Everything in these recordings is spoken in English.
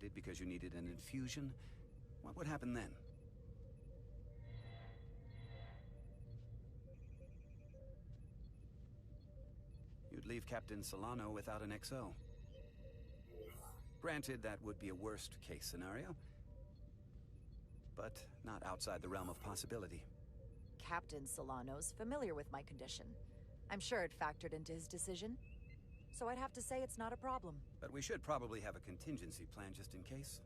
activated because you needed an infusion, what would happen then? You'd leave Captain Solano without an XO. Granted, that would be a worst-case scenario, but not outside the realm of possibility. Captain Solano's familiar with my condition. I'm sure it factored into his decision. So I'd have to say it's not a problem. But we should probably have a contingency plan just in case.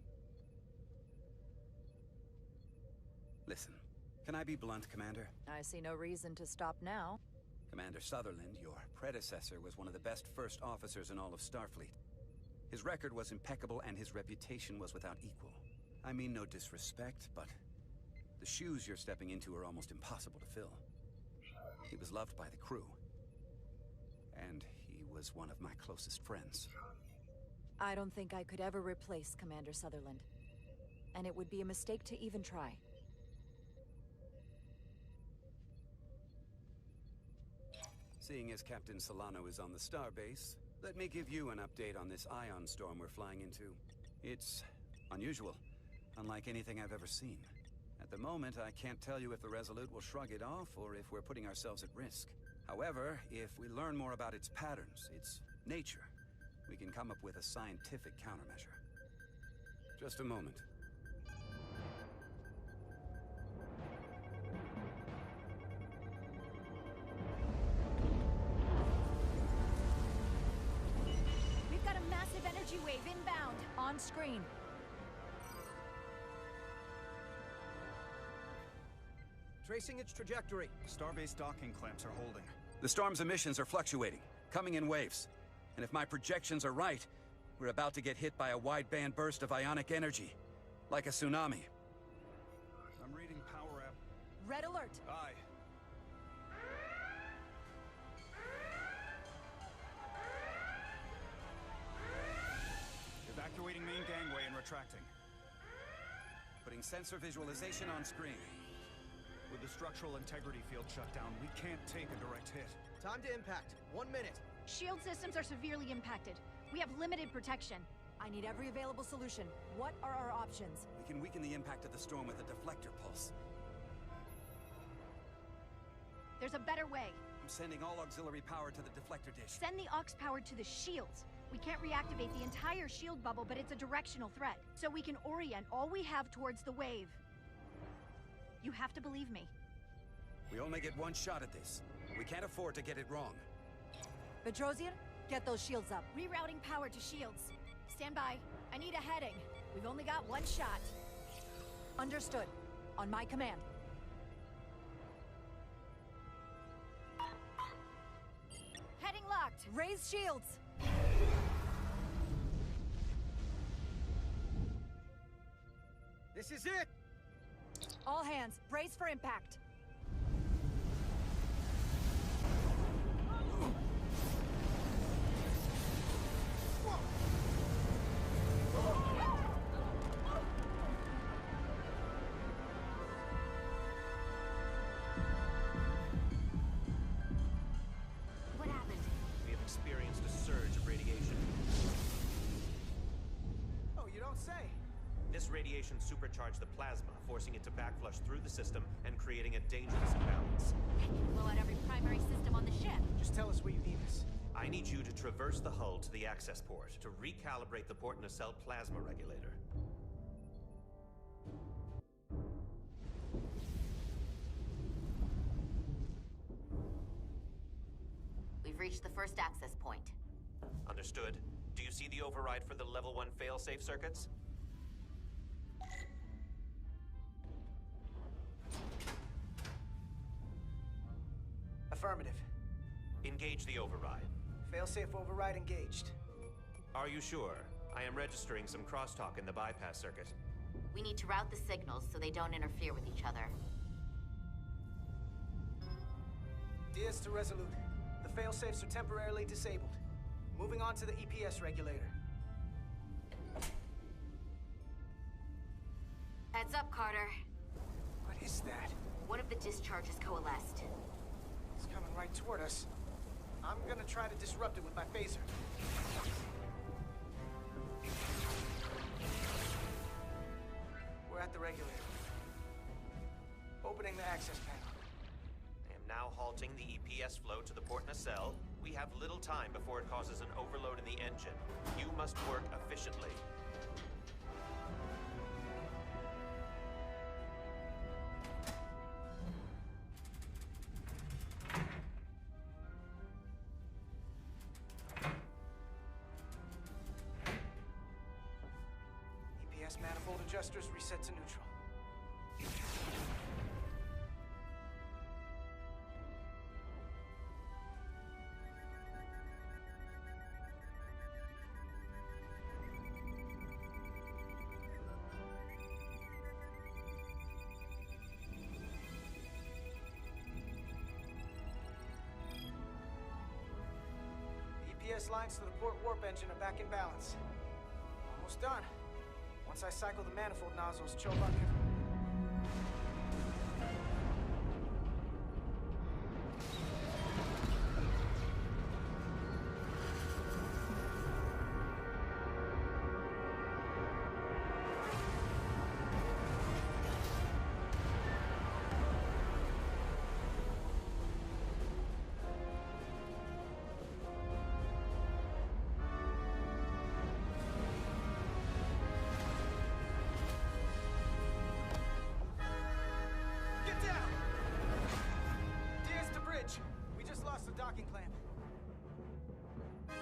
Listen, can I be blunt, Commander? I see no reason to stop now. Commander Sutherland, your predecessor, was one of the best first officers in all of Starfleet. His record was impeccable and his reputation was without equal. I mean no disrespect, but the shoes you're stepping into are almost impossible to fill. He was loved by the crew. And he was one of my closest friends. I don't think I could ever replace Commander Sutherland. And it would be a mistake to even try. Seeing as Captain Solano is on the starbase, let me give you an update on this ion storm we're flying into. It's unusual, unlike anything I've ever seen. At the moment, I can't tell you if the Resolute will shrug it off or if we're putting ourselves at risk. However, if we learn more about its patterns, its nature, we can come up with a scientific countermeasure. Just a moment. We've got a massive energy wave inbound. On screen. Tracing its trajectory. Starbase docking clamps are holding. The storm's emissions are fluctuating, coming in waves. And if my projections are right, we're about to get hit by a wideband burst of ionic energy. Like a tsunami. I'm reading power app. Red alert. Aye. Evacuating main gangway and retracting. Putting sensor visualization on screen. With the structural integrity field shut down, we can't take a direct hit. Time to impact. 1 minute. Shield systems are severely impacted. We have limited protection. I need every available solution. What are our options? We can weaken the impact of the storm with a deflector pulse. There's a better way. I'm sending all auxiliary power to the deflector dish. Send the aux power to the shields. We can't reactivate the entire shield bubble, but it's a directional threat. So we can orient all we have towards the wave. You have to believe me. We only get one shot at this. We can't afford to get it wrong. Bedrosian, get those shields up. Rerouting power to shields. Stand by. I need a heading. We've only got one shot. Understood. On my command. Heading locked. Raise shields! This is it! All hands, brace for impact. What happened? We have experienced a surge of radiation. Oh, you don't say. This radiation supercharged the plasma, forcing it to backflush through the system and creating a dangerous imbalance. Blow out every primary system on the ship. Just tell us where you need us. I need you to traverse the hull to the access port to recalibrate the port nacelle plasma regulator. We've reached the first access point. Understood. Do you see the override for the level 1 failsafe circuits? Affirmative. Engage the override. Failsafe override engaged. Are you sure? I am registering some crosstalk in the bypass circuit. We need to route the signals so they don't interfere with each other. Diaz to Resolute. The failsafes are temporarily disabled. Moving on to the EPS regulator. Heads up, Carter. What is that? One of the discharges coalesced. It's coming right toward us. I'm gonna try to disrupt it with my phaser. regulator. Opening the access panel. I am now halting the EPS flow to the port nacelle. We have little time before it causes an overload in the engine. You must work efficiently. EPS manifold adjusters reset to neutral. EPS lines to the port warp engine are back in balance. Almost done. Once I cycle the manifold nozzles, choke on it. Docking clamp. We've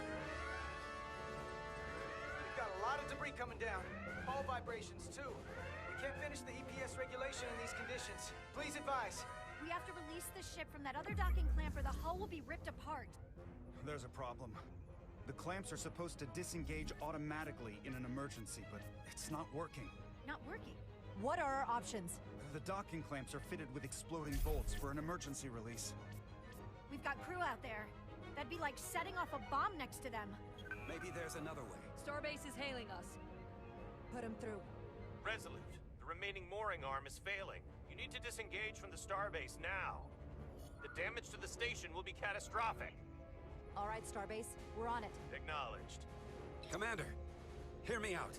got a lot of debris coming down. Hull vibrations, too. We can't finish the EPS regulation in these conditions. Please advise. We have to release the ship from that other docking clamp or the hull will be ripped apart. There's a problem. The clamps are supposed to disengage automatically in an emergency, but it's not working. Not working? What are our options? The docking clamps are fitted with exploding bolts for an emergency release. We've got crew out there. That'd be like setting off a bomb next to them. Maybe there's another way. Starbase is hailing us. Put him through. Resolute, the remaining mooring arm is failing. You need to disengage from the starbase now. The damage to the station will be catastrophic. All right, Starbase. We're on it. Acknowledged. Commander, hear me out.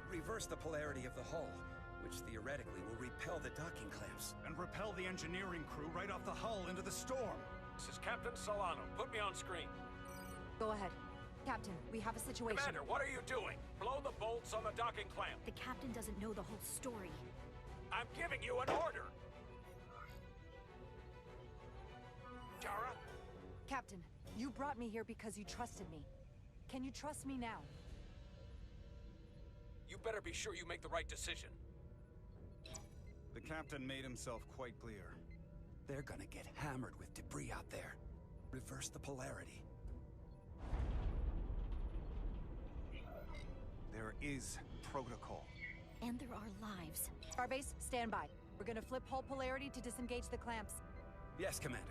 Reverse the polarity of the hull, which theoretically will repel the docking clamps. And repel the engineering crew right off the hull into the storm. This is Captain Solano. Put me on screen. Go ahead. Captain, we have a situation. Commander, what are you doing? Blow the bolts on the docking clamp. The captain doesn't know the whole story. I'm giving you an order. Jara? Captain, you brought me here because you trusted me. Can you trust me now? You better be sure you make the right decision. The captain made himself quite clear. They're gonna get hammered with debris out there. Reverse the polarity. There is protocol. And there are lives. Starbase, stand by. We're gonna flip hull polarity to disengage the clamps. Yes, Commander.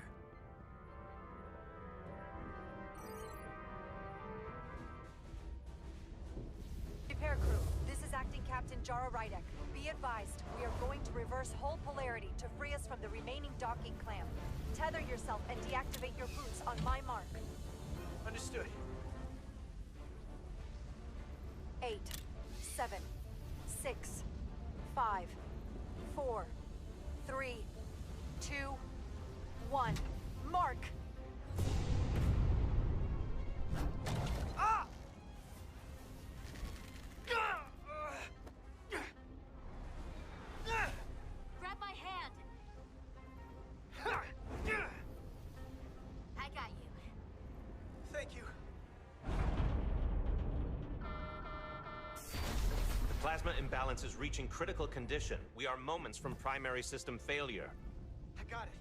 Repair crew, this is Acting Captain Jara Rydek. Be advised, we are going to reverse hull polarity to free us from the remaining docking clamp. Tether yourself and deactivate your boots on my mark. Understood. 8, 7, 6, 5, 4, 3, 2, 1. Mark! Ah! Grab my hand. I got you. Thank you. The plasma imbalance is reaching critical condition. We are moments from primary system failure. I got it.